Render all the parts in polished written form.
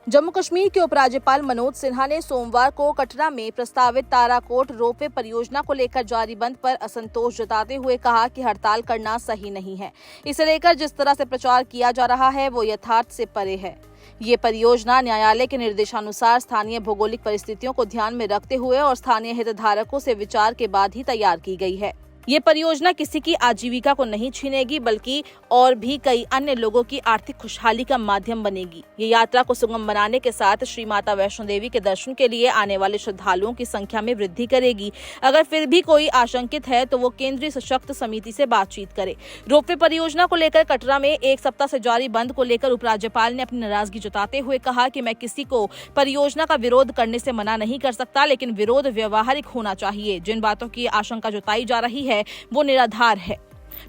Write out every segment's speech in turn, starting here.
जम्मू कश्मीर के उपराज्यपाल मनोज सिन्हा ने सोमवार को कटरा में प्रस्तावित ताराकोट रोपवे परियोजना को लेकर जारी बंद पर असंतोष जताते हुए कहा कि हड़ताल करना सही नहीं है। इसे लेकर जिस तरह से प्रचार किया जा रहा है वो यथार्थ से परे है। ये परियोजना न्यायालय के निर्देशानुसार स्थानीय भौगोलिक परिस्थितियों को ध्यान में रखते हुए और स्थानीय हितधारकों से विचार के बाद ही तैयार की गई है। ये परियोजना किसी की आजीविका को नहीं छीनेगी बल्कि और भी कई अन्य लोगों की आर्थिक खुशहाली का माध्यम बनेगी। ये यात्रा को सुगम बनाने के साथ श्री माता वैष्णो देवी के दर्शन के लिए आने वाले श्रद्धालुओं की संख्या में वृद्धि करेगी। अगर फिर भी कोई आशंकित है तो वो केंद्रीय सशक्त समिति से बातचीत करे। रोपवे परियोजना को लेकर कटरा में एक सप्ताह से जारी बंद को लेकर उपराज्यपाल ने अपनी नाराजगी जताते हुए कहा कि मैं किसी को परियोजना का विरोध करने से मना नहीं कर सकता, लेकिन विरोध व्यवहारिक होना चाहिए। जिन बातों की आशंका जताई जा रही है वो निराधार है।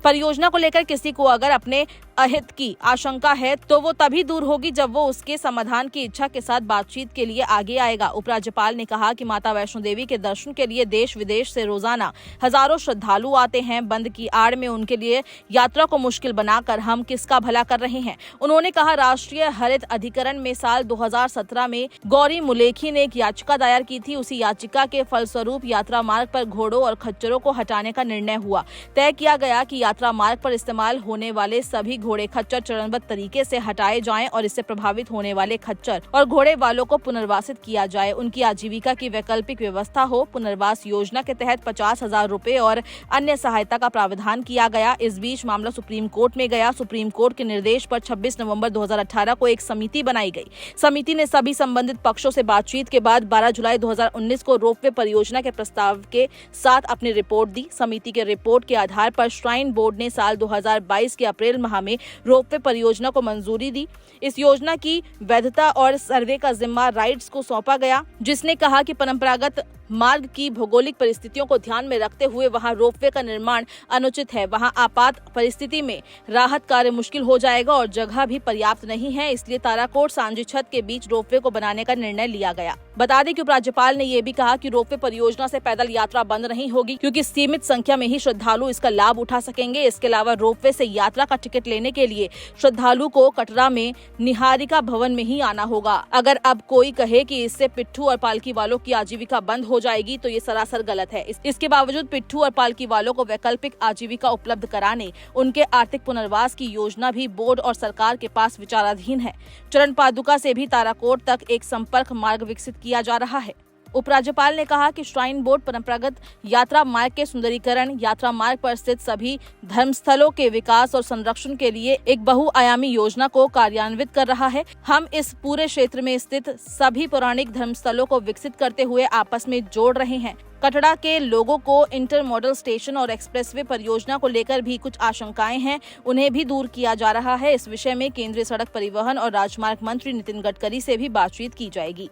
परियोजना को लेकर किसी को अगर अपने अहित की आशंका है तो वो तभी दूर होगी जब वो उसके समाधान की इच्छा के साथ बातचीत के लिए आगे आएगा। उपराज्यपाल ने कहा कि माता वैष्णो देवी के दर्शन के लिए देश विदेश से रोजाना हजारों श्रद्धालु आते हैं। बंद की आड़ में उनके लिए यात्रा को मुश्किल बनाकर हम किसका भला कर रहे हैं। उन्होंने कहा, राष्ट्रीय हरित अधिकरण में साल 2017 में गौरी मुलेखी ने एक याचिका दायर की थी। उसी याचिका के फलस्वरूप यात्रा मार्ग पर घोड़ों और खच्चरों को हटाने का निर्णय हुआ। तय किया गया कि यात्रा मार्ग पर इस्तेमाल होने वाले सभी घोड़े खच्चर चरणबद्ध तरीके से हटाए जाएं और इससे प्रभावित होने वाले खच्चर और घोड़े वालों को पुनर्वासित किया जाए। उनकी आजीविका की वैकल्पिक व्यवस्था हो। पुनर्वास योजना के तहत 50,000 रुपए और अन्य सहायता का प्रावधान किया गया। इस बीच मामला सुप्रीम कोर्ट में गया। सुप्रीम कोर्ट के निर्देश पर 26 नवंबर 2018 को एक समिति बनाई गई। समिति ने सभी संबंधित पक्षों से बातचीत के बाद 12 जुलाई 2019 को रोपवे परियोजना के प्रस्ताव के साथ अपनी रिपोर्ट दी। समिति के रिपोर्ट के आधार पर श्राइन बोर्ड ने साल 2022 के अप्रैल माह में रोपवे परियोजना को मंजूरी दी। इस योजना की वैधता और सर्वे का जिम्मा राइट्स को सौंपा गया, जिसने कहा कि परंपरागत मार्ग की भौगोलिक परिस्थितियों को ध्यान में रखते हुए वहां रोपवे का निर्माण अनुचित है। वहां आपात परिस्थिति में राहत कार्य मुश्किल हो जाएगा और जगह भी पर्याप्त नहीं है। इसलिए ताराकोट सांझी छत के बीच रोपवे को बनाने का निर्णय लिया गया। बता दें कि उपराज्यपाल ने यह भी कहा कि रोपवे परियोजना से पैदल यात्रा बंद नहीं होगी, क्योंकि सीमित संख्या में ही श्रद्धालु इसका लाभ उठा सकेंगे। इसके अलावा रोपवे से यात्रा का टिकट लेने के लिए श्रद्धालु को कटरा में निहारिका भवन में ही आना होगा। अगर अब कोई कहे कि इससे पिट्ठू और पालकी वालों की आजीविका बंद हो जाएगी तो ये सरासर गलत है। इसके बावजूद पिट्ठू और पालकी वालों को वैकल्पिक आजीविका उपलब्ध कराने उनके आर्थिक पुनर्वास की योजना भी बोर्ड और सरकार के पास विचाराधीन है। चरण पादुका से भी ताराकोट तक एक संपर्क मार्ग विकसित किया जा रहा है। उपराज्यपाल ने कहा कि श्राइन बोर्ड परंपरागत यात्रा मार्ग के सुंदरीकरण, यात्रा मार्ग पर स्थित सभी धर्मस्थलों के विकास और संरक्षण के लिए एक बहुआयामी योजना को कार्यान्वित कर रहा है। हम इस पूरे क्षेत्र में स्थित सभी पौराणिक धर्मस्थलों को विकसित करते हुए आपस में जोड़ रहे हैं। कटरा के लोगों को इंटर मॉडल स्टेशन और एक्सप्रेसवे परियोजना को लेकर भी कुछ आशंकाएं हैं, उन्हें भी दूर किया जा रहा है। इस विषय में केंद्रीय सड़क परिवहन और राजमार्ग मंत्री नितिन गडकरी से भी बातचीत की जाएगी।